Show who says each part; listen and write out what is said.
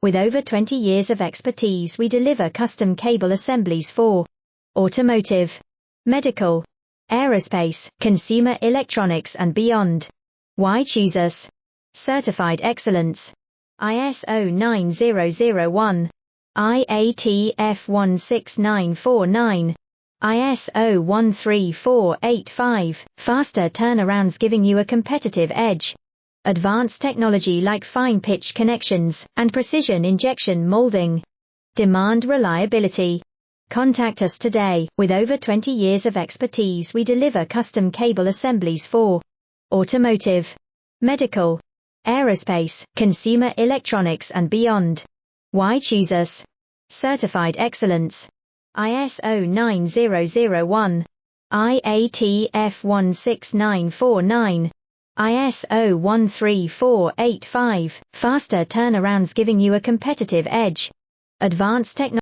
Speaker 1: With over 20 years of expertise, we deliver custom cable assemblies for automotive, medical, aerospace, consumer electronics and beyond. Why choose us? Certified excellence. ISO 9001, IATF 16949, ISO 13485, faster turnarounds giving you a competitive edge. Advanced technology like fine pitch connections and precision injection molding. Demand reliability. Contact us today. With over 20 years of expertise, we deliver custom cable assemblies for automotive, medical, aerospace, consumer electronics and beyond. Why choose us? Certified excellence. ISO 9001, IATF 16949, ISO 13485, faster turnarounds giving you a competitive edge. Advanced technology